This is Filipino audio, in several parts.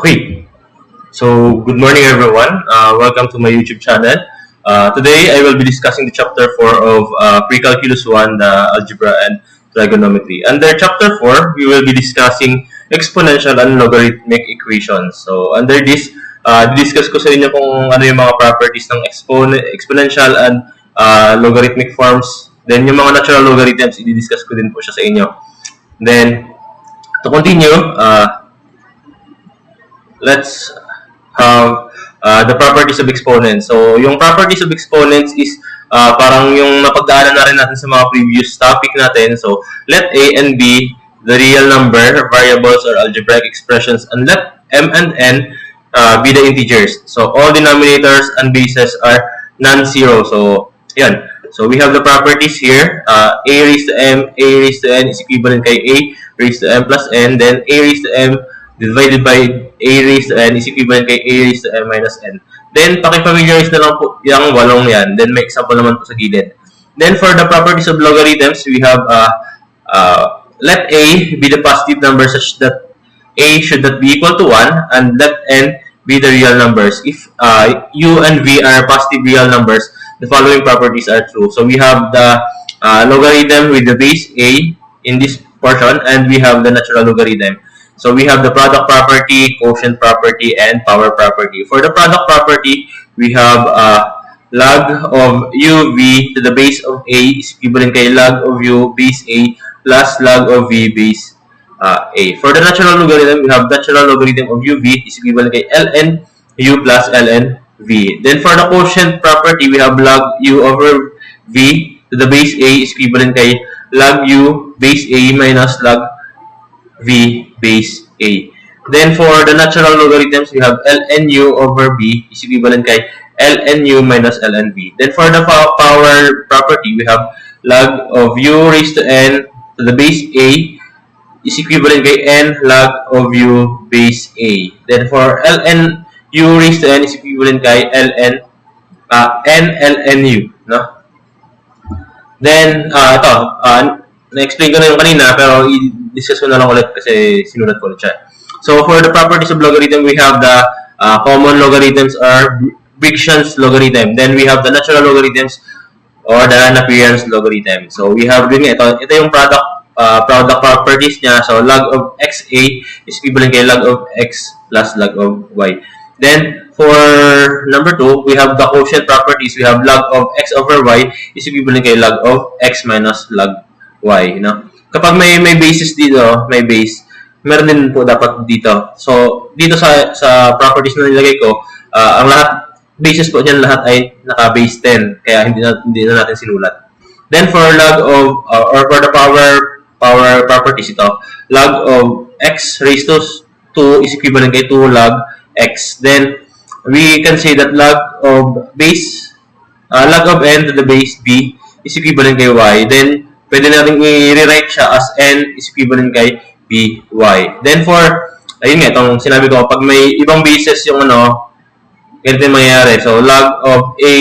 Okay, so good morning everyone. Welcome to my YouTube channel. Today I will be discussing the chapter 4 of Pre-Calculus 1, the Algebra and Trigonometry. Under chapter 4, we will be discussing exponential and logarithmic equations. So under this, discuss ko sa inyo kung ano yung mga properties ng exponential and logarithmic forms. Then yung mga natural logarithms, i-discuss ko din po siya sa inyo. Then, to continue, let's have the properties of exponents. So, yung properties of exponents is parang yung napagdaanan na rin natin sa mga previous topic natin. So, let A and B, the real number, variables, or algebraic expressions, and let M and N be the integers. So, all denominators and bases are non-zero. So, yan. So, we have the properties here. A raised to M, A raised to N is equivalent kay A raised to M plus N. Then, A raised to M divided by A raised to N is equivalent kay A raised to M minus N. Then, pakipamiliarize na lang po yung walong yan. Then, may example naman po sa gilid. Then, for the properties of logarithms, we have let A be the positive number such that A should not be equal to 1, and let N be the real numbers. If U and V are positive real numbers, the following properties are true. So, we have the logarithm with the base A in this portion, and we have the natural logarithm. So, we have the product property, quotient property, and power property. For the product property, we have log of uv to the base of A is equivalent kay log of u base A plus log of v base A. For the natural logarithm, we have natural logarithm of uv is equivalent kay ln u plus ln v. Then, for the quotient property, we have log u over v to the base A is equivalent kay log u base A minus log v base A. Then, for the natural logarithms, we have ln u over b is equivalent kay ln u minus ln v. Then, for the power property, we have log of u raised to n to the base A is equivalent kay n log of u base A. Then, for ln u raised to n is equivalent kay n ln u. No? Then, ito, na-explain ko na yung kanina, pero i-discuss ko na lang ulit kasi sinulat ko ulit siya. So, for the properties of logarithm, we have the common logarithms or Briggson's logarithm. Then, we have the natural logarithms or the Napierian's logarithm. So, we have din ito yung product properties niya. So, log of xa is equivalent kay log of x plus log of y. Then, for number 2, we have the quotient properties. We have log of x over y is equivalent kay log of x minus log y. No? Kapag may basis dito, may base, meron din po dapat dito. So, dito sa properties na nilagay ko, ang lahat, basis po dyan lahat ay naka-base 10. Kaya hindi na natin sinulat. Then, for log of, or for the power properties ito, log of x raised to 2 is equivalent kay 2 log x. Then, we can say that log of base, log of n to the base b is equivalent kay y. Then, pwede natin i-rewrite siya as n is equivalent kay by. Then, for, ayun nga, itong sinabi ko, pag may ibang bases yung ganito yung mangyayari. So, log of a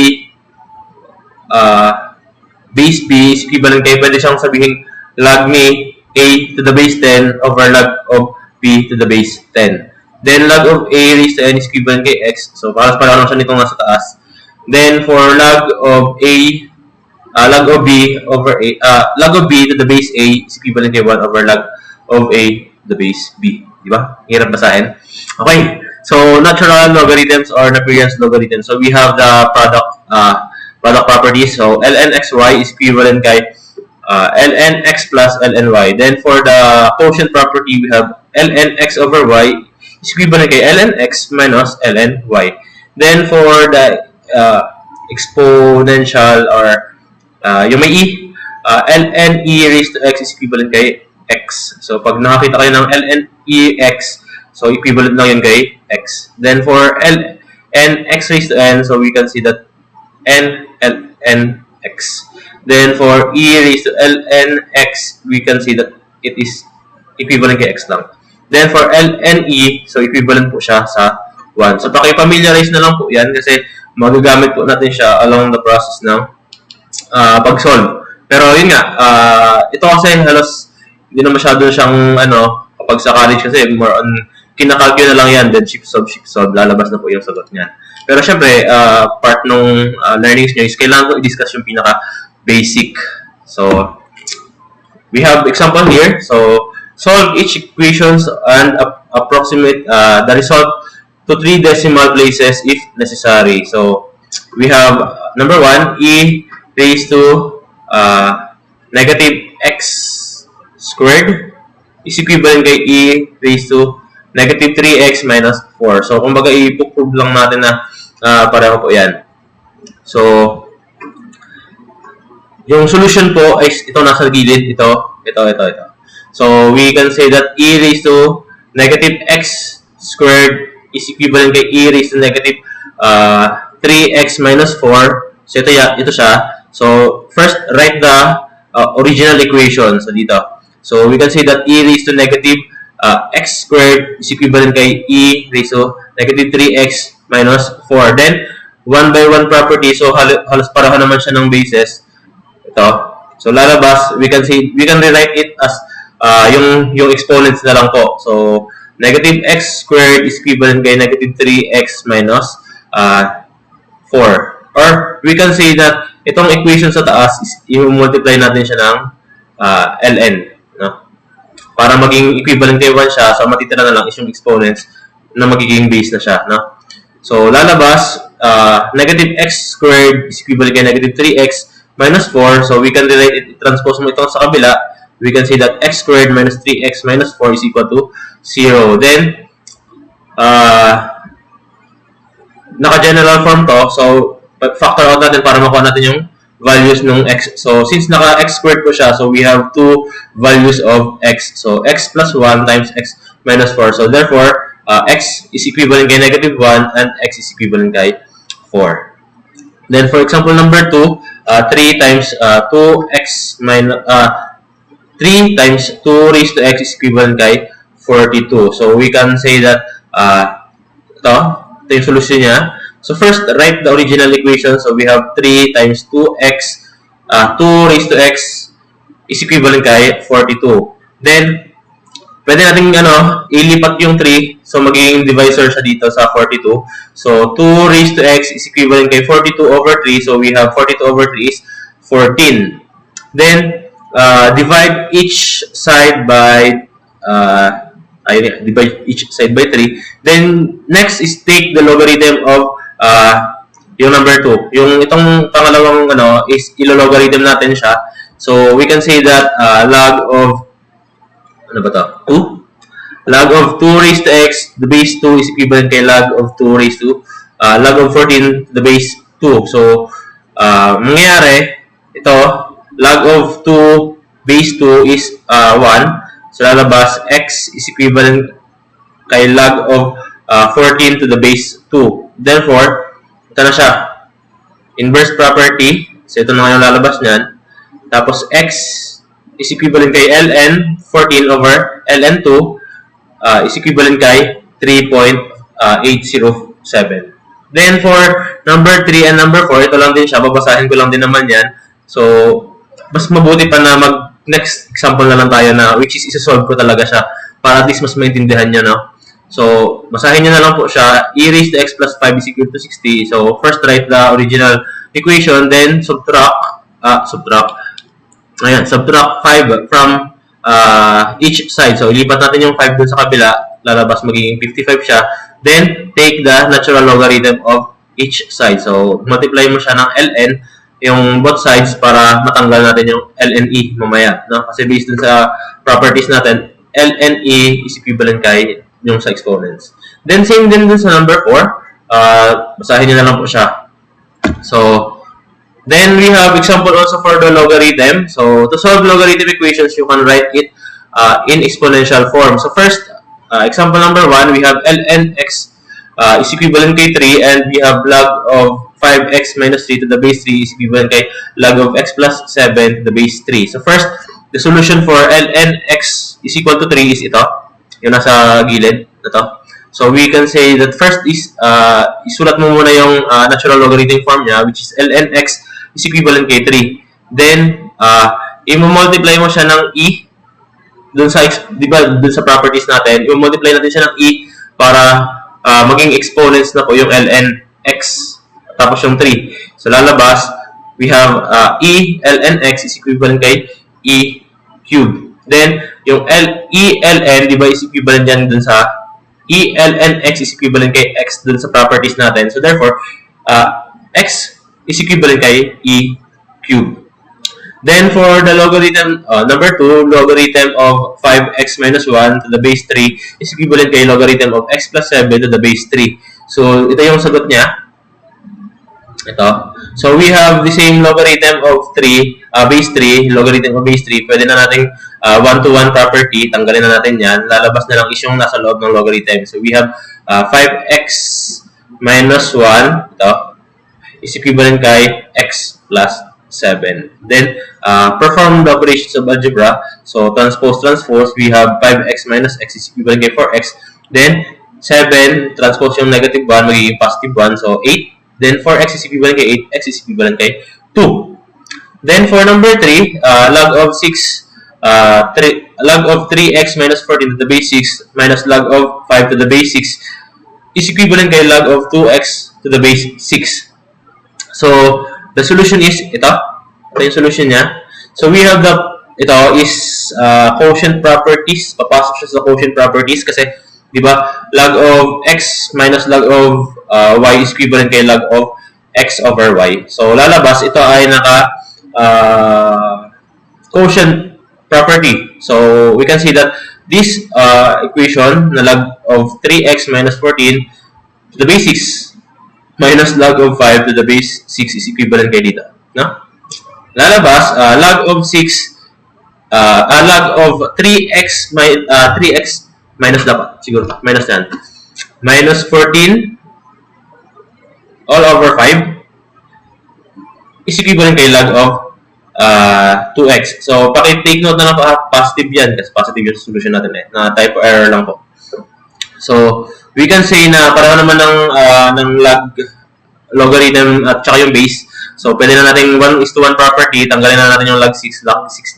base b is equivalent kay, pwede siyang sabihin log ni a to the base 10 over log of b to the base 10. Then, log of a raised to n is equivalent kay x. So, para lang siya nito nga sa taas. Then, for log of a, log of b over a, log of b to the base a is equivalent kay 1 over log of a to the base b. Di ba? Hirap basahin. Okay. So, natural logarithms or Napierian's logarithm. So, we have the product properties. So, ln xy is equivalent kay ln x plus ln y. Then, for the quotient property, we have ln x over y is equivalent kay ln x minus ln y. Then, for the exponential or yung may e, ln e raised to x is equivalent kay x. So, pag nakakita kayo ng ln e x, so equivalent lang yun kay x. Then, for ln x raised to n, so we can see that n ln x. Then, for e raised to ln x, we can see that it is equivalent kay x lang. Then, for ln e, so equivalent po siya sa 1. So, pakipamiliarize na lang po yan kasi magagamit po natin siya along the process ng pag-solve. Pero, yun nga, ito kasi halos hindi na masyado siyang, kapag sa college kasi, more on kinakalkyo na lang yan, then shift solve, lalabas na po yung sagot niya. Pero syempre, part nung learnings nyo is kailangan ko i-discuss yung pinaka-basic. So, we have example here. So, solve each equations and approximate the result to 3 decimal places if necessary. So, we have number 1, e raised to negative x squared is equivalent kay e raised to negative 3x minus 4. So, kumbaga, i-prove lang natin na pareho po yan. So, yung solution po ay ito nasa gilid. Ito. So, we can say that e raised to negative x squared is equivalent kay e raised to negative 3x minus 4. So, ito siya. So, first, write the original equation. So, dito. So, we can say that e raised to negative x squared is equivalent kay e raised to negative 3x minus 4. Then, 1 by 1 property. So, halos pareho naman siya ng bases. Ito. So, lalabas, we can rewrite it as yung exponents na lang po. So, negative x squared is equivalent kay negative 3x minus 4. Or, we can say that itong equation sa taas, i-multiply natin siya ng ln. No? Para maging equivalent kay 1 siya, so matitira na lang is yung exponents na magiging base na siya. No? So, lalabas, negative x squared is equivalent kay negative 3x minus 4. So, we can rewrite it, transpose mo ito sa kabila. We can say that x squared minus 3x minus 4 is equal to 0. Then, naka-general form to. So, factor out natin para makuha natin yung values ng x. So, since naka-x squared po siya, so we have two values of x. So, x plus 1 times x minus 4. So, therefore, x is equivalent kay negative 1 and x is equivalent kay 4. Then, for example, number 2, 3 times 2x minus 3 times 2 raised to x is equivalent kay 42. So, we can say that ito yung solution niya. So, first, write the original equation. So, we have 3 times 2x, 2 raised to x is equivalent kay 42. Then, pwede natin ilipat yung 3. So, magiging divisor siya dito sa 42. So, 2 raised to x is equivalent kay 42 over 3. So, we have 42 over 3 is 14. Then, divide each side by divide each side by 3. Then, next is take the logarithm of yung number 2. Yung itong pangalawang is ilo-logarithm natin siya. So, we can say that log of 2? Log of 2 raised to x, the base 2 is equivalent kay log of 2 raised to log of 14, the base 2. So, mangyayari, ito, log of 2 base 2 is 1. So, lalabas, x is equivalent kay log of 14 to the base 2. Therefore, ito na siya. Inverse property. So, ito na nga yung lalabas niyan. Tapos, x is equivalent kay ln 14 over ln 2 is equivalent kay 3.807. Then, for number 3 and number 4, ito lang din siya. Babasahin ko lang din naman yan. So, mas mabuti pa na next example na lang tayo na which is isa-solve ko talaga siya para at least mas maintindihan nyo, no? So, basahin nyo na lang po siya. E raised to x plus 5 is equal to 60. So, first write the original equation, then subtract 5 from each side. So, ilipat natin yung 5 dun sa kabila. Lalabas magiging 55 siya. Then, take the natural logarithm of each side. So, multiply mo siya ng ln, yung both sides para matanggal natin yung ln e mamaya. No? Kasi based dun sa properties natin, ln e is equivalent kay yung sa exponents. Then, same din dun sa number 4. Basahin nyo na lang po siya. So, then we have example also for the logarithm. So, to solve logarithm equations, you can write it in exponential form. So, first, example number 1, we have ln x is equivalent kay 3 and we have log of 5x minus 3 to the base 3 is equivalent kay log of x plus 7 to the base 3. So, first, the solution for ln x is equal to 3 is ito. Yung nasa gilid. Ito. So, we can say that first is, isulat mo muna yung natural logarithm form niya, which is ln x is equivalent kay 3. Then, i-multiply mo siya ng e. di ba, dun sa properties natin, yung multiply natin siya ng e para maging exponents na po yung ln x tapos yung 3. So lalabas, we have e ln x is equivalent kay e cubed. Then yung e ln, di ba, is equivalent yan dun sa e ln x is equivalent kay x dun sa properties natin. So therefore, x is equivalent kay e cubed. Then for the logarithm, number 2, logarithm of 5x minus 1 to the base 3 is equivalent kay logarithm of x plus 7 to the base 3. So ito yung sagot niya. Ito. So we have the same logarithm of 3, base 3, logarithm of base 3. Pwede na nating 1-to-1 property, tanggalin na natin yan. Lalabas na lang is yung nasa loob ng logarithm. So we have 5x minus 1, ito, is equivalent kay x plus 7. Then, perform the operations of algebra. So, transpose, we have 5x minus x is equivalent kay 4x. Then, 7, transpose yung negative 1, magiging positive 1. So, 8. Then, 4x is equivalent kay 8, x is equivalent kay 2. Then, for number 3, log of 3x minus 14 to the base 6 minus log of 5 to the base 6 is equivalent kay log of 2x to the base 6. So, the solution is ito. Ito yung solution niya. So, we have ito is quotient properties. Papasok siya sa quotient properties kasi, di ba, log of x minus log of y is equivalent kay log of x over y. So, lalabas, ito ay quotient property. So, we can see that this equation na log of 3x minus 14 to the base 6 minus log of 5 to the base 6 is equivalent kay dito. No? Lalabas, log of 3x minus dapat, siguro, minus yan. Minus 14 all over 5 is equivalent kay log of 2x. So, paki-take note na lang positive yan kasi positive yung solution natin na type error lang po. So, we can say na pareho naman ng logarithm at saka yung base. So, pwede na natin 1:1 property. Tanggalin na natin yung log 6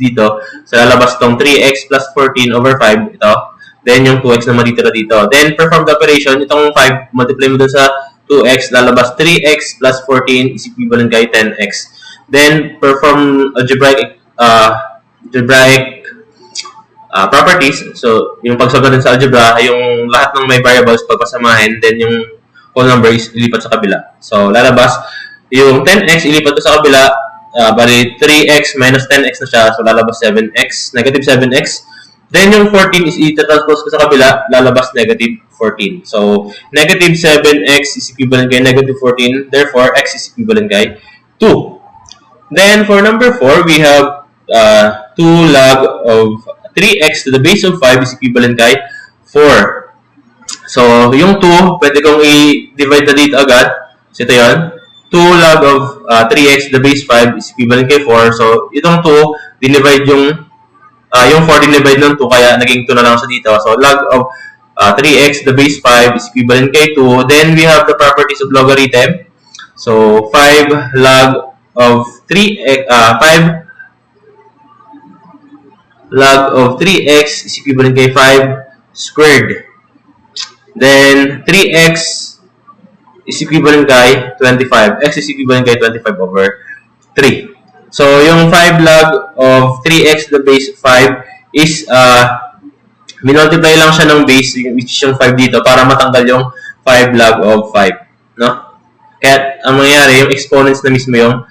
dito. So, lalabas itong 3x plus 14 over 5. Ito. Then, yung 2x na matitira dito. Then, perform the operation. Itong 5, multiply mo dun sa 2x. Lalabas 3x plus 14 is equivalent kay 10x. Then, perform algebraic properties. So, yung pagsagot din sa algebra, yung lahat ng may variables pagpasamahin, then yung whole number is ilipat sa kabila. So, lalabas, yung 10x ilipat ko sa kabila, bali 3x minus 10x na siya, so lalabas 7x, negative 7x. Then yung 14 is itatranspose ko sa kabila, lalabas negative 14. So, negative 7x is equivalent kay negative 14, therefore, x is equivalent kay 2. Then, for number 4, we have 2 log of 3x to the base of 5 is equivalent kay 4. So, yung 2, pwede kong i-divide na dito agad. So, ito yun. 2 log of 3x to the base 5 is equivalent kay 4. So, itong 2, dinivide yung 4 dinivide ng 2, kaya naging 2 na lang sa dito. So, log of 3x to the base 5 is equivalent kay 2. Then, we have the properties of logarithm. So, 5 log of 3x, 5 log of 3x is equivalent kay 5 squared. Then, 3x is equivalent kay 25. X is equivalent kay 25 over 3. So, yung 5 log of 3x to the base 5 is, minultiply lang siya ng base, which is yung 5 dito, para matanggal yung 5 log of 5. No? Kaya, ang mangyayari, yung exponents na mismo yung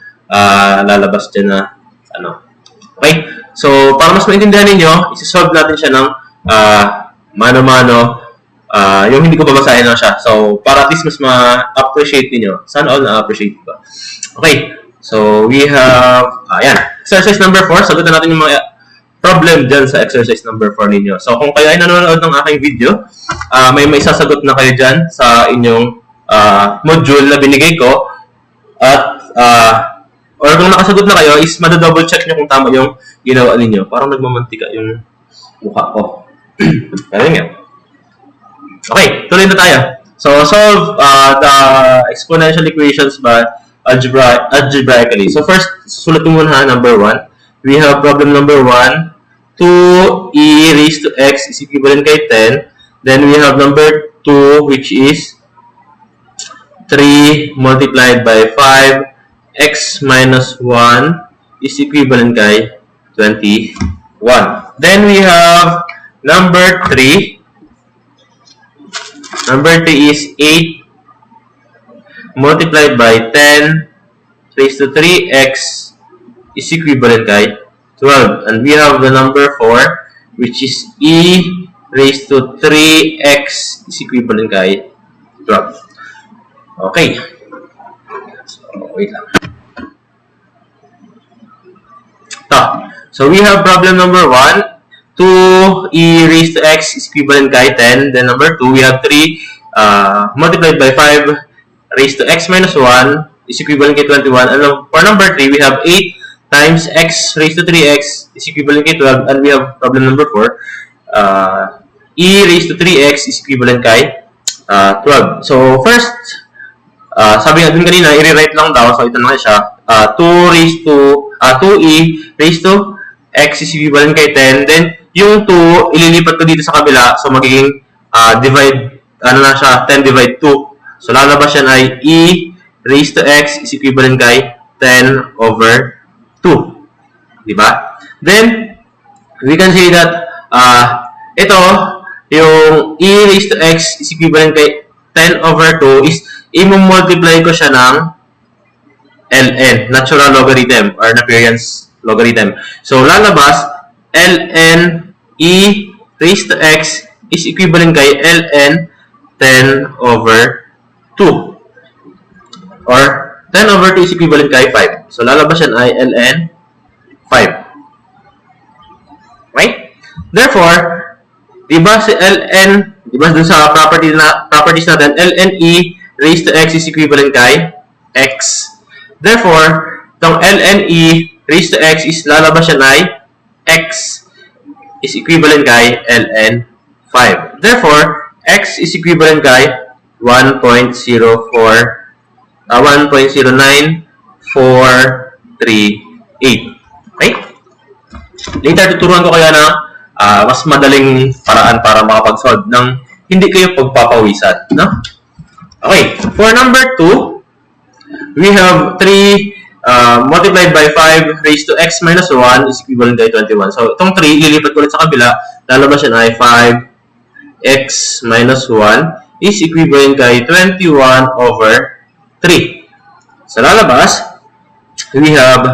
lalabas dyan na, Okay? So, para mas maintindihan ninyo, isa-solve natin siya ng mano-mano, yung hindi ko babasahin lang siya. So, para at least mas ma-appreciate ninyo. Sana all na-appreciate ba? Okay. So, we have, exercise number 4. Sagutan natin yung mga problem dyan sa exercise number 4 ninyo. So, kung kayo ay nanonood ng aking video, may isasagot na kayo dyan sa inyong module na binigay ko. At, or kung nakasagot na kayo, is madadouble check nyo kung tama yung ginawa ninyo. Parang nagmamantika yung mukha ko. Kaya nga. Okay, tuloy na tayo. So, solve the exponential equations by algebraically. So, first, sulat mo muna number 1. We have problem number 1. 2e raised to x is equivalent kay 10. Then we have number 2, which is 3 multiplied by 5, x minus 1 is equivalent kay 21. Then we have number 3. Number 3 is 8 multiplied by 10 raised to 3x is equivalent kay 12. And we have the number 4, which is e raised to 3x is equivalent kay 12. Okay. So, wait lang. So we have problem number 1. 2e raised to x is equivalent kay 10. Then number 2, we have 3 multiplied by 5 raised to x minus 1 is equivalent kay 21. And for number 3, we have 8 times x raised to 3x is equivalent kay 12. And we have problem number 4. E raised to 3x is equivalent kay 12. So first, sabi nga dun kanina, i-rewrite lang daw. So ito na siya. 2e raised to x is equivalent kay 10. Then, yung 2, ililipat ko dito sa kabila. So, magiging divide, ano na siya, 10 divide 2. So, lalabas yan ay e raised to x is equivalent kay 10 over 2. Diba? Then, we can say that, ito, yung e raised to x is equivalent kay 10 over 2 is, i-multiply ko siya ng ln, natural logarithm, or appearance logarithm. So, lalabas, ln e raised to x is equivalent kay ln 10 over 2. Or, 10 over 2 is equivalent kay 5. So, lalabas yan ay ln 5. Right? Therefore, diba si ln, diba dun sa properties natin, ln e raised to x is equivalent kay x. Therefore, itong ln e raised to x is lalabas yan ay x is equivalent kay ln 5. Therefore, x is equivalent kay 1.09438. Okay? Later, tuturuan ko kaya na mas madaling paraan para makapag-solve ng hindi kayo pagpapawisan. No? Okay. For number 2, we have 3 multiplied by 5 raised to x minus 1 is equivalent kay 21. So, itong 3, lilipat ko ulit sa kabila. Lalabas yan ay 5x minus 1 is equivalent kay 21 over 3. Sa lalabas, we have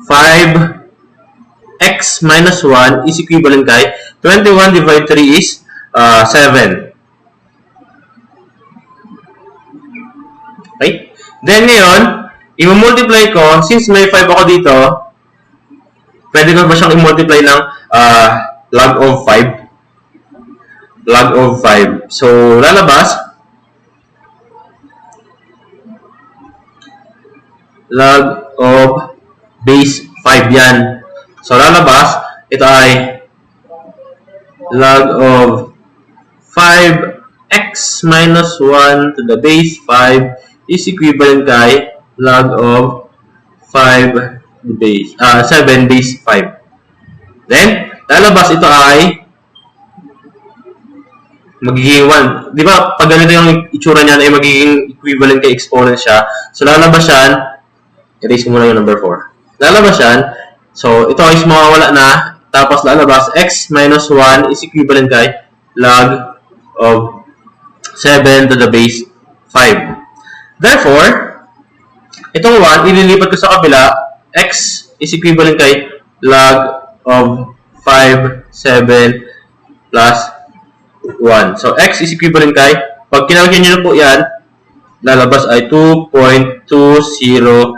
5x minus 1 is equivalent kay 21 divided 3 is 7. Okay? Then ngayon, i-multiply ko, since may 5 ako dito, pwede ko ba siyang i-multiply ng log of 5? Log of 5. So, lalabas, log of base 5 yan. So, lalabas, ito ay log of 5x minus 1 to the base 5 is equivalent kay log of 7 base 5. Then, lalabas ito ay magiging 1. Di ba, pag ganito yung itsura niyan ay magiging equivalent kay exponent siya. So, lalabas yan, erase ko muna yung number 4. Lalabas yan, so, ito is mawawala na, tapos lalabas, x minus 1 is equivalent kay log of 7 to the base 5. Therefore, itong 1, ililipat ko sa kabila, x is equivalent kay log of 5, 7, plus 1. So, x is equivalent kay, pag kinalagyan nyo na po yan, lalabas ay 2.2091.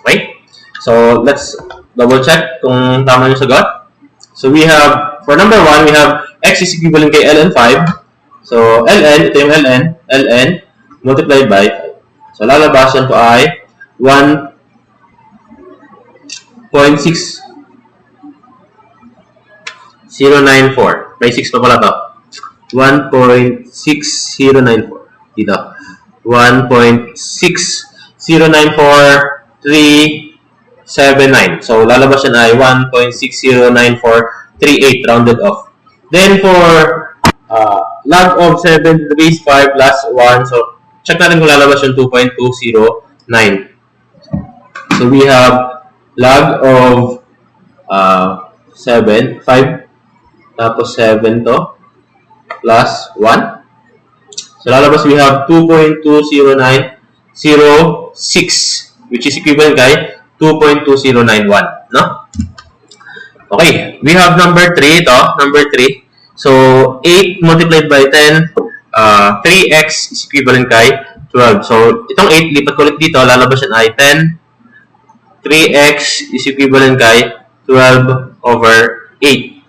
Okay? So, let's double check kung tama yung sagot. So, we have, for number 1, we have x is equivalent kay ln 5. So, ln, ito yung ln, multiplied by 5. So, lalabas yan po ay 1.6094. May 6 pa pala to. 1.6094. Dito. 1.6094360. 0.609. So, lalabas yan ay 1.609,438 rounded off. Then, for log of 7 to the base 5 plus 1. So, check natin kung lalabas yung 2.209. So, we have log of 7, 5, tapos 7 to, plus 1. So, lalabas we have 2.20906, which is equivalent kay 2.2091, no? Okay, we have number 3 ito, number 3. So, 8 multiplied by 10, 3x is equivalent kay 12. So, itong 8, lipat ko ulit dito, lalabas yan ay 10. 3x is equivalent kay 12 over 8.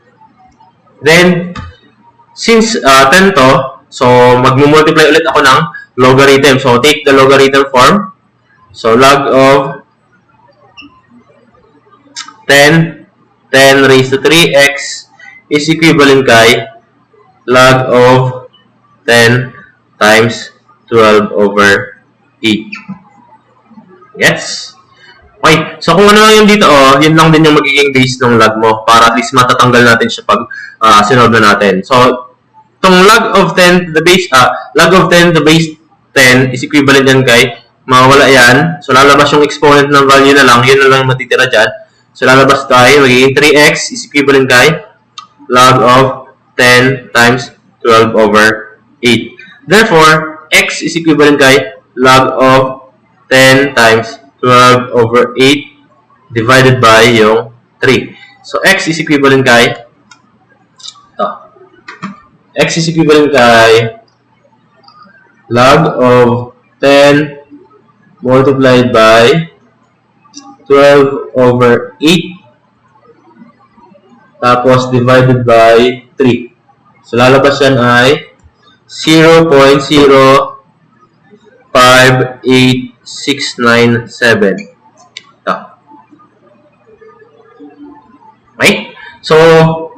Then, since 10 to, so mag-multiply ulit ako ng logarithm. So, take the logarithm form. So, log of 10 raised to 3x is equivalent kay log of 10 times 12 over 8. Yes? Okay. So, kung ano lang yung dito, yun lang din yung magiging base ng log mo para at least matatanggal natin siya pag sinolve na natin. So, itong log of 10 to the base, log of 10 to the base 10 is equivalent yan kay mawala yan. So, lalabas yung exponent ng value na lang. Yun na lang matitira dyan. So, lalabas tayo. Magiging 3x is equivalent kay log of 10 times 12 over 8. Therefore, x is equivalent kay log of 10 times 12 over 8 divided by yung 3. So, x is equivalent kay ito. X is equivalent kay log of 10 multiplied by 12 over 8 tapos divided by 3. So, lalabas yan ay 0.058697. Ito. Okay? So,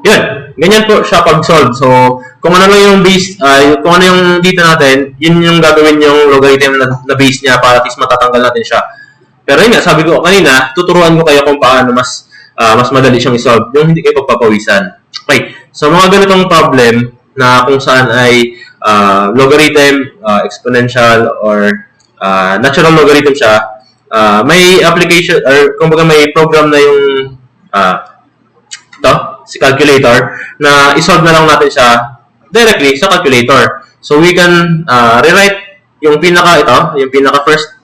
yun. Ganyan po siya pag-solve. So, kung ano lang yung base, kung ano yung dito natin, yun yung gagawin yung logarithm na base niya para at least matatanggal natin siya. Pero yun nga, sabi ko kanina, tuturuan ko kayo kung paano mas madali siyang i-solve, yung hindi kayo pagpapawisan. Okay, so mga ganitong problem na kung saan ay logarithm, exponential, or natural logarithm siya, may application, or kumbaga may program na yung si calculator, na isolve na lang natin siya directly sa calculator. So, we can rewrite yung pinaka first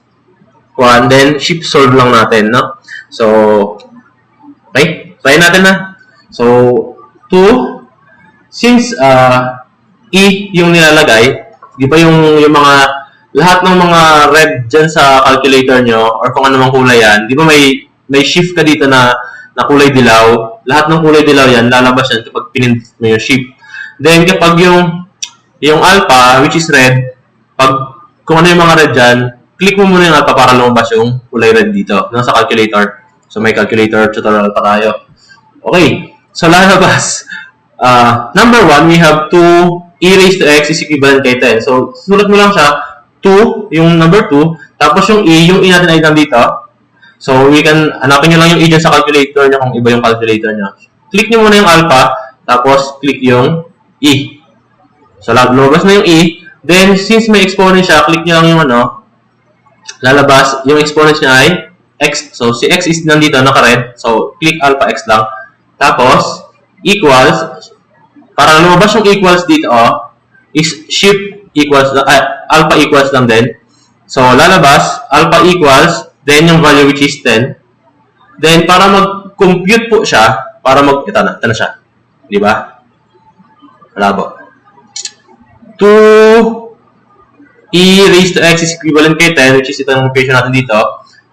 one, then shift solve lang natin, no? So, okay, try natin na. So, 2, since E yung nilalagay, di ba yung mga, lahat ng mga red dyan sa calculator nyo, or kung ano mang kulay yan, di ba may shift ka dito na kulay dilaw? Lahat ng kulay dilaw yan, lalabas yan kapag pinindot mo yung shift. Then, kapag yung alpha, which is red, kung ano yung mga red dyan, click mo muna yung alpha para lumabas yung kulay red dito, no, sa calculator. So, may calculator tutorial pa tayo. Okay. So, lalabas. Number 1, we have 2 e raised to x is equivalent kay 10. So, sulat mo lang siya, 2, yung number 2, tapos yung e natin ay nandito. So, we can, hanapin nyo lang yung e dyan sa calculator nyo kung iba yung calculator nyo. Click nyo muna yung alpha, tapos click yung e. So, lumabas na yung e. Then, since may exponent siya, click nyo lang yung lalabas, yung exponent niya ay x. So, si x is nandito, naka-red. So, click alpha x lang. Tapos, equals, para lumabas yung equals dito, is shift equals, alpha equals lang din. So, lalabas, alpha equals, then yung value which is 10. Then, para mag-compute po siya, ito na siya. Di ba? Malabo. 2e raised to x is equivalent kay 10, which is ito yung equation natin dito.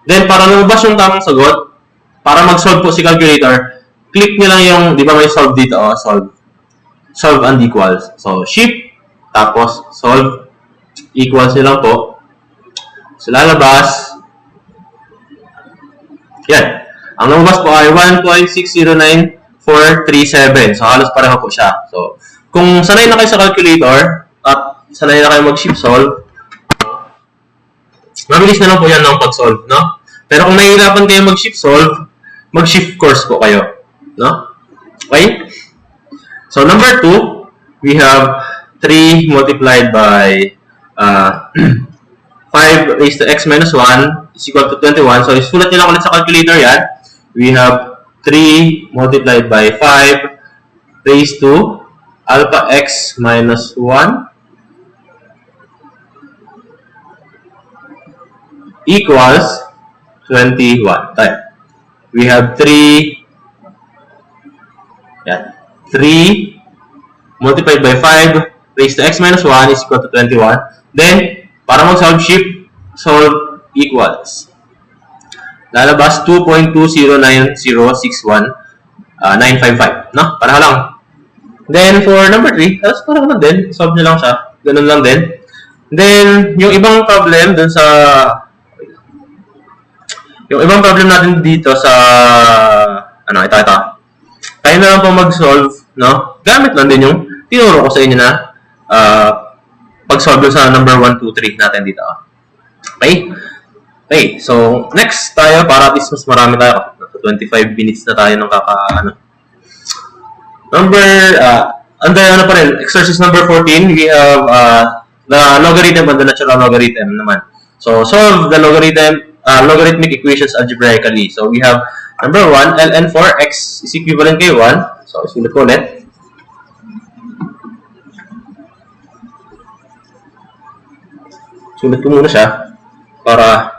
Then, para lumabas yung tamang sagot, para mag-solve po si calculator, click nyo lang yung, di ba may solve dito, solve and equals. So, shift, tapos solve, equals nyo lang po. So, lalabas, yan. Ang lumabas po ay 1.609437. So, halos pareho po siya. So, kung sanay na kayo sa calculator, at sanay na kayo mag-shift solve, mabilis na lang po yan ng pag-solve, no? Pero kung nahihirapan kayo mag-shift solve, mag-shift course po kayo. No? Okay? So, number 2, we have 3 multiplied by 5 raised to x minus 1 is equal to 21. So, isulat nyo lang ulit sa calculator yan. We have 3 multiplied by 5 raised to alpha x minus 1 equals 21. Type. We have 3 multiplied by 5 raised to x minus 1 is equal to 21. Then, para mag-solve, shift solve equals. Lalabas 2.209061955. No? Para lang. Then, for number 3, parang lang din. Solve nyo lang siya. Ganun lang din. Then, yung ibang problem dun sa... Yung ibang problem natin dito sa... ito. Kaya na lang po mag-solve, no? Gamit lang din yung tinuro ko sa inyo na pag-solve sa number 1, 2, 3 natin dito. Okay? Okay, so next tayo para at least mas marami tayo. 25 minutes na tayo ng under pa rin, exercise number 14, we have the logarithm and the natural logarithm naman. So, solve the logarithmic equations algebraically. So, we have number 1, ln for x is equivalent kay 1. So, isulat ko ulit. Sulat ko muna siya para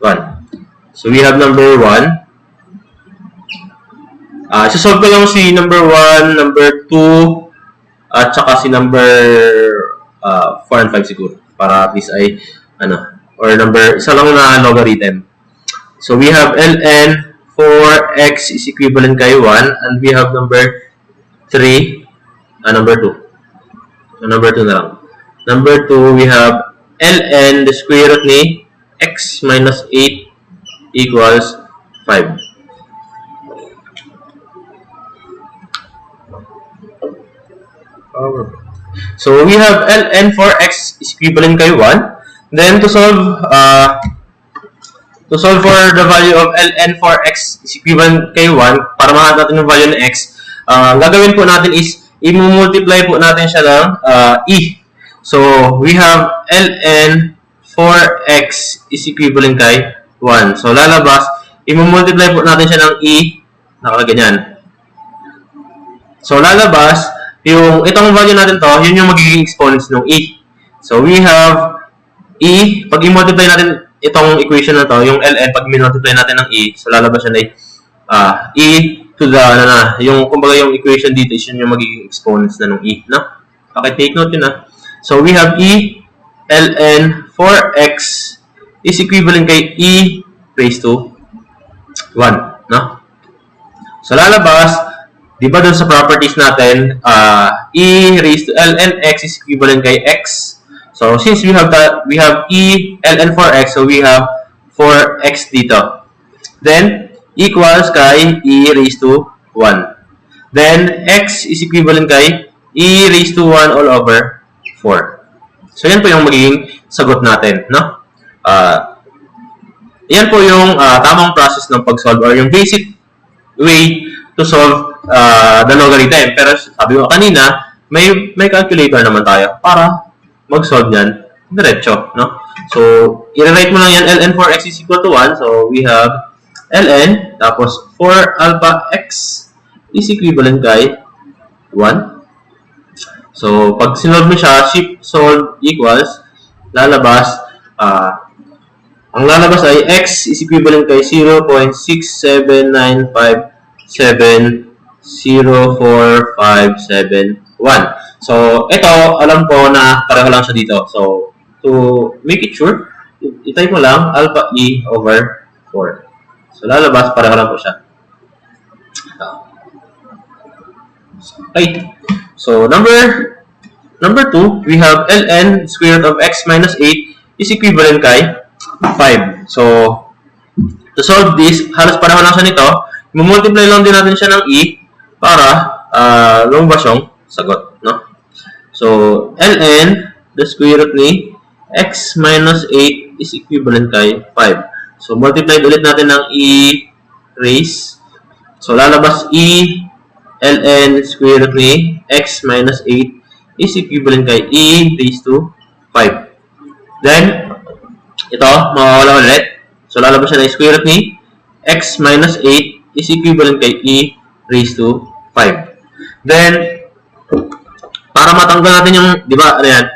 1. So, we have number 1. Isa-solve ko lang si number 1, number 2, at saka si number 4 and 5 siguro. Para at least ay, isa lang na logarithm. So, we have ln for x is equivalent kay 1, and we have number 3, number 2. So, number 2 na lang. Number 2, we have ln, the square root ni x minus 8 equals 5. So, we have ln for x is equivalent kay 1. Then, to solve for the value of ln for x is equivalent kay 1, para mahanap natin yung value ng x, gagawin po natin is, i-multiply po natin siya ng e. So, we have ln for x is equivalent kay 1. So, lalabas, i-multiply po natin siya ng e, nakaganyan. So, lalabas, itong value natin to, yun yung magiging exponents ng e. So, we have e, pag i-multiply natin itong equation na to, yung ln, pag i-multiply natin ng e, so lalabas siya na e to the, kumbaga yung equation dito is yun yung magiging exponents na ng e, no? Okay, take note yun, So, we have e ln for x is equivalent kay e raised to 1, no? So, lalabas, di ba dun sa properties natin, e raised to ln x is equivalent kay x. So, since we have e ln for x, so we have 4x dito. Then, equals kay e raised to 1. Then, x is equivalent kay e raised to 1 all over 4. So, yan po yung magiging sagot natin, no? Yan po yung tamang process ng pag-solve or yung basic way to solve the logarithm. Pero sabi ko kanina, may calculator naman tayo para mag-solve yan diretso, no? So, i-write mo lang yan, ln for x is equal to 1. So, we have ln, tapos for alpha x is equivalent kay 1. So, pag sinolve mo siya, shift solve equals, lalabas, ang lalabas ay x is equivalent kay 0.679570457 So, ito, alam ko na pareho lang siya dito. So, to make it sure, i-type mo lang alpha e over 4. So, lalabas, pareho lang po siya. Okay. So, number 2, we have ln square root of x minus 8 is equivalent kay 5. So, to solve this, halos pareho lang siya nito. Multiply lang din natin siya ng e para lumabas yung sagot, no? So, ln, the square root ni x minus 8 is equivalent kay 5. So, multiply ulit natin ng e raise. So, lalabas e ln square root ni x minus 8 is equivalent kay e raised to 5. Then, ito, mawawala ulit. So, lalabas siya na square root ni x minus 8 is equivalent kay e raised to 5. Then, para matanggal natin yung, di ba, ano yan,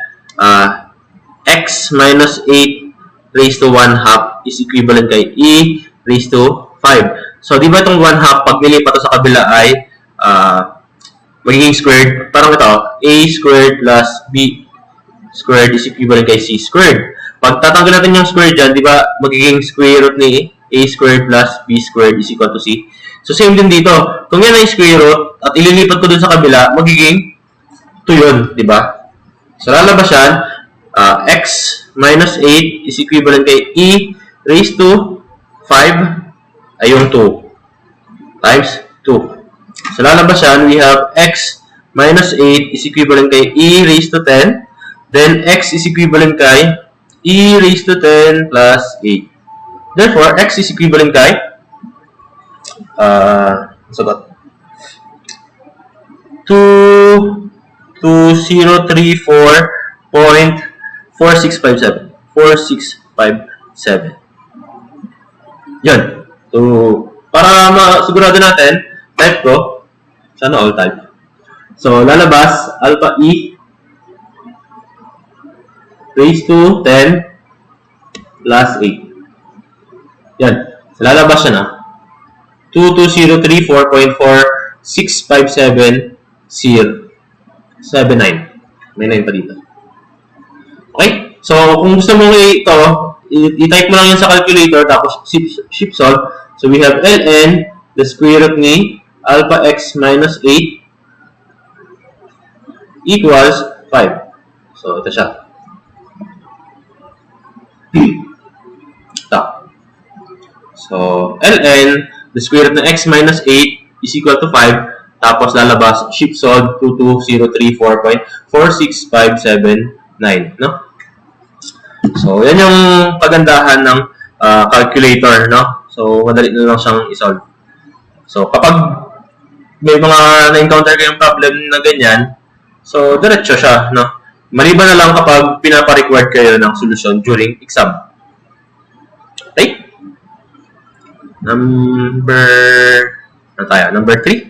x minus 8 raised to 1 half is equivalent kay e raised to 5. So, di ba itong 1 half, pag nilipat sa kabila ay magiging squared. Parang ito, a squared plus b squared is equivalent kay c squared. Pag tatanggal natin yung squared dyan, di ba, magiging square root ni a squared plus b squared is equal to c. So, same din dito. Kung yan ay square root at ililipat ko dun sa kabila, magiging 2 yun, di ba? So, lalabas yan, x minus 8 is equivalent kay e raised to 5 ay yung 2 times 2. So, lalabas yan, we have x minus 8 is equivalent kay e raised to 10. Then, x is equivalent kay e raised to 10 plus 8. Therefore, x is equivalent kay sagot 2034.4657. 4657. Yan. So, para masigurado natin, type ko. Sana all type. So, lalabas, alpha e raised to 10 plus 8. Yan. So, lalabas siya na. 22034.4657.079. May 9 pa dito. Okay? So, kung gusto mo ito, i-type mo lang yan sa calculator, tapos shift solve. So, we have ln, the square root ni alpha x minus 8 equals 5. So, ito siya. Ito. So, ln, the square root ng x minus 8 is equal to 5. Tapos, lalabas, shift solve 22034.4657.9. No? So, yan yung pagandahan ng calculator, no? So, madali na lang siyang isolve. So, kapag may mga na-encounter kayong problem na ganyan, so, diretso siya, no? Maliban na lang kapag pinapa-required kayo ng solusyon during exam. Okay? Number 3?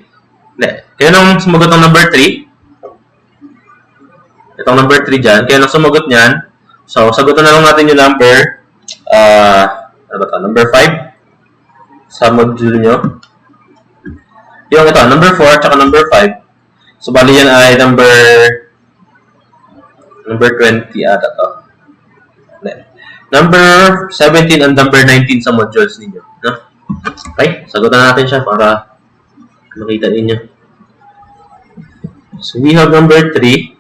Hindi. Kaya nang sumagot ng number 3. Itong number 3 dyan. Kaya nang sumagot niyan, so, sagutan na lang natin yung number, ano ba ito? Number 5 sa module nyo. Yung ito, number 4 tsaka number 5. So, bali yan ay number 20 ata to. Number 17 and number 19 sa modules ninyo. No? Okay, sagutan natin siya para makita ninyo. So, we have number 3.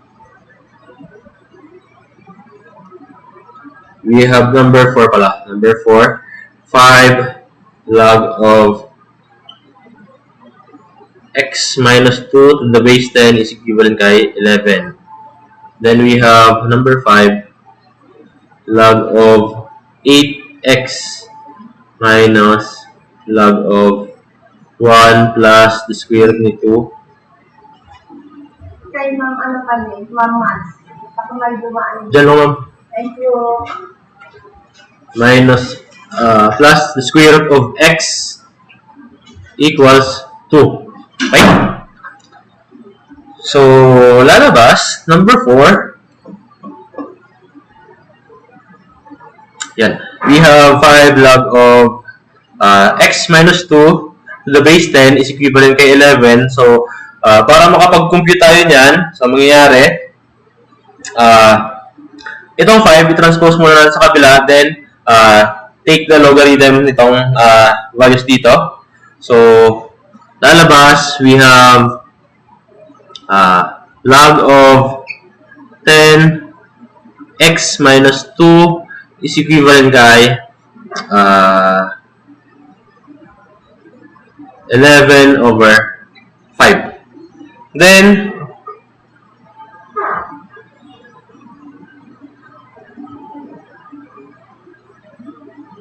We have number 4 pala. Number 4. 5 log of x minus 2 to the base 10 is equivalent kay 11. Then we have number 5. Log of 8x minus log of 1 plus the square root ni 2. Kay ma'am, ano pa rin? Ma'am Mas. Ako may dumaan. Diyan mo, ma'am. Thank you. Minus plus the square root of x equals 2. Okay? So, lalabas, number 4. Yan. We have 5 log of x minus 2 to the base 10 is equivalent kay 11. So, para makapag-compute tayo niyan, so, mangyayari, itong 5, i-transpose muna natin sa kabila, then, take the logarithm nitong values dito. So, lalabas, we have log of 10 x minus 2 is equivalent kay 11 over 5. Then,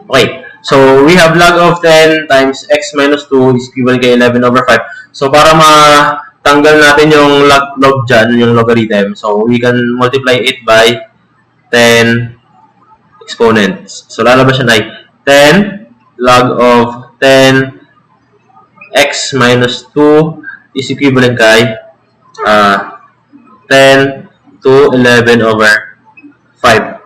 okay. So, we have log of 10 times x minus 2 is equivalent kay 11 over 5. So, para matanggal natin yung log dyan, yung logarithm, so we can multiply it by 10 exponents. So, lalabas siya ay 10 log of 10 x minus 2 is equivalent kay 10 to 11 over 5.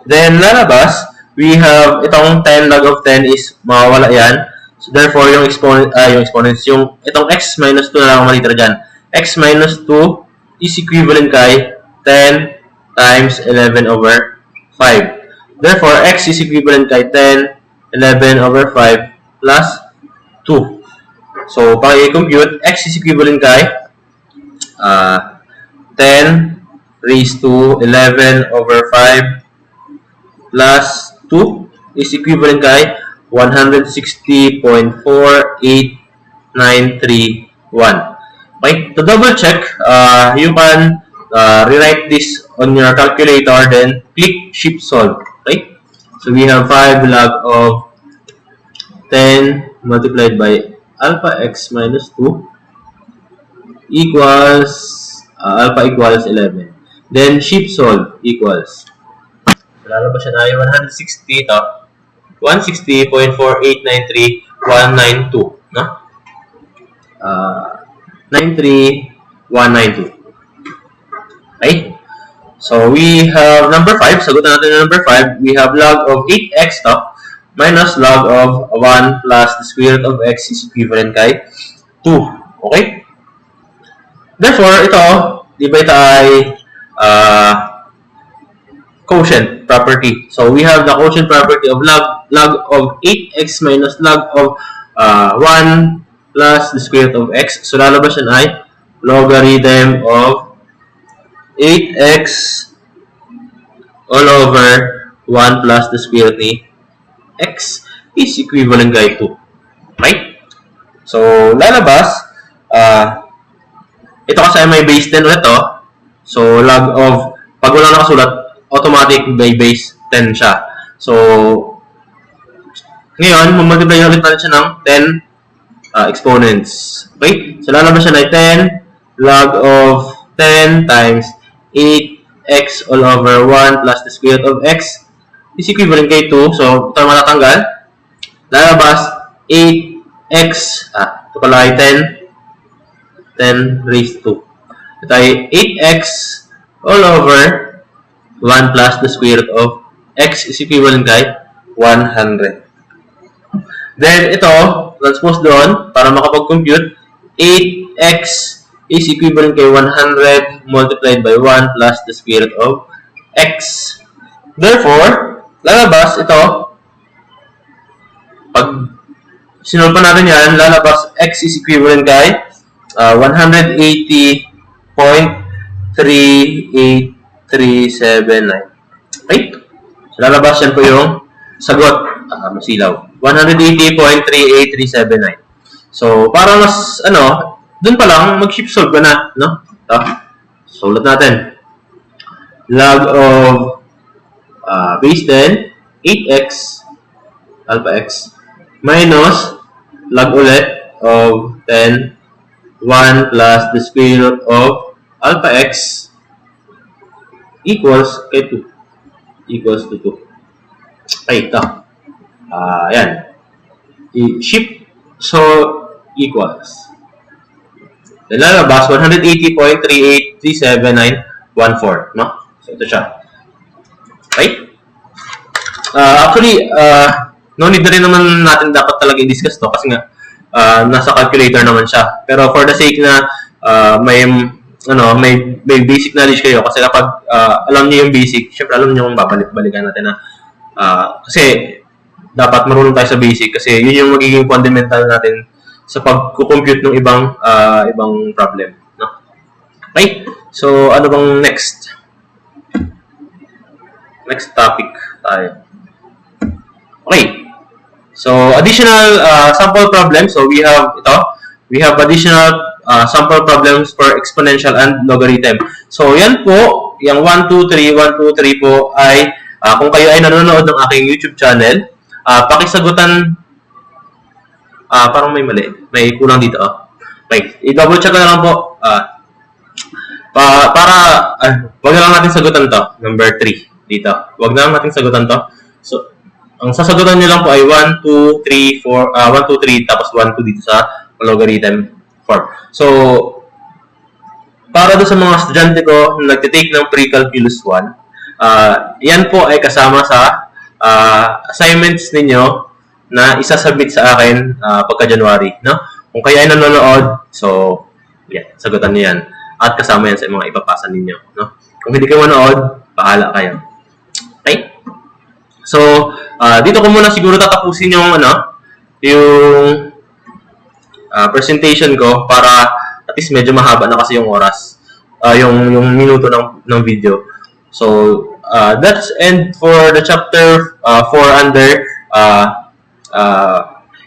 Then, lalabas, we have itong 10 log of 10 is mawawala yan. So, therefore, yung exponents, itong x minus 2 na lang malitira dyan. X minus 2 is equivalent kay 10 times 11 over 5. Therefore, x is equivalent kay 10, 11 over 5 plus 2. So, pag i-compute, x is equivalent kay 10 raised to 11 over 5 plus 2 is equivalent kay 160.48931. Okay, to double check, you can rewrite this on your calculator, then click Shift Solve. Okay, so we have 5 log of 10 multiplied by alpha x minus 2 equals alpha equals 11. Then Shift Solve equals, lalabas siya na yung 160 to 160.4893192, no? 93192. Okay? So, we have number 5. Sagutan natin yung number 5. We have log of 8x to minus log of 1 plus the square root of x is equivalent kay 2. Okay? Therefore, ito, di ba ito ay quotient property. So, we have the quotient property of log of 8x minus log of 1 plus the square root of x. So, lalabas yan ay logarithm of 8x all over 1 plus the square root ni x is equivalent kay 2. Right? So, lalabas, ito kasi may base 10 ulit to. So, log of, pag wala nakasulat, automatic by base 10 siya. So, ngayon, mamultiply ulit natin siya ng 10 exponents. Okay? So, lalabas siya na 10 log of 10 times 8x all over 1 plus the square root of x is equivalent kay 2. So, ito naman natanggal. Lalabas 8x, ito pala ay 10 raised to 2. Ito ay 8x all over 1 plus the square root of x is equivalent kay 100. Then, ito, transpose doon para makapag-compute. 8x is equivalent kay 100 multiplied by 1 plus the square root of x. Therefore, lalabas ito, pag sinulpa natin yan, lalabas x is equivalent kay 180.38 379. Okay? So, lalabas yan po yung sagot. Masilaw. 180.38379. So, para mas, dun pa lang, mag-shift solve ka na, no? Sulat natin. Log of base 10, 8x, alpha x, minus log ulit of 10, 1 plus the square root of alpha x equals kay 2. Equals to 2. Okay, ito. Ayan. Shift, so, equals. Then, lalabas 180.383791.4. No? So, ito siya. Okay? Actually, no need na rin naman natin dapat talaga i-discuss to kasi nga, nasa calculator naman siya. Pero for the sake na may basic knowledge kayo kasi kapag alam niyo yung basic, syempre alam niyo kung babalik-balikan natin na kasi dapat marunong tayo sa basic kasi yun yung magiging fundamental natin sa pag-compute ng ibang problem, no? Okay? So, ano bang next? Next topic tayo. Okay. So, additional sample problem. So, we have ito. We have additional sample problems for exponential and logarithm. So, yan po, yung 1, 2, 3 po ay, kung kayo ay nanonood ng aking YouTube channel, pakisagutan, parang may mali. May kulang dito. Okay, i-double check ko na lang po. Para, wag na lang natin sagutan to. Number 3 dito. Wag na lang natin sagutan to. So, ang sasagutan nyo lang po ay 1, 2, 3, 4, 1, 2, 3, tapos 1, 2 dito sa logarithm form. So, para doon sa mga estudyante ko na nagtitake ng pre-calculus 1, yan po ay kasama sa assignments ninyo na isasubmit sa akin pagka-January. No? Kung kayo ay nanonood, so, yan, sagutan niyo yan. At kasama yan sa mga ipapasa ninyo. No? Kung hindi kayo manood, bahala kayo. Okay? So, dito ko muna siguro tatapusin yung, yung presentation ko para at least medyo mahaba na kasi yung oras, yung minuto ng video. So, that's end for the chapter 4 under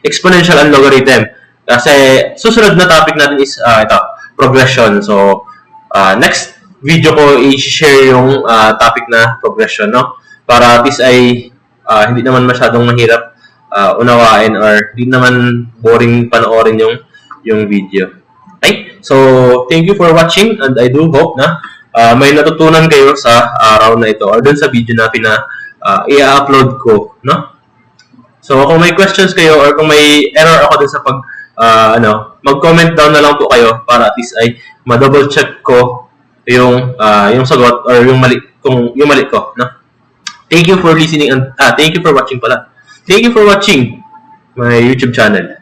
exponential and logarithm. Kasi susunod na topic natin is ito, progression. So, next video ko i-share yung topic na progression, no? Para at least ay hindi naman masyadong mahirap unawain or hindi naman boring panoorin yung video. Okay? So, thank you for watching and I do hope na may natutunan kayo sa araw na ito or dun sa video na i-upload ko, no? So, kung may questions kayo or kung may error ako dun sa mag-comment down na lang po kayo para at least ay ma-double check ko yung sagot or yung mali ko, no? Thank you for listening and thank you for watching pala. Thank you for watching my YouTube channel.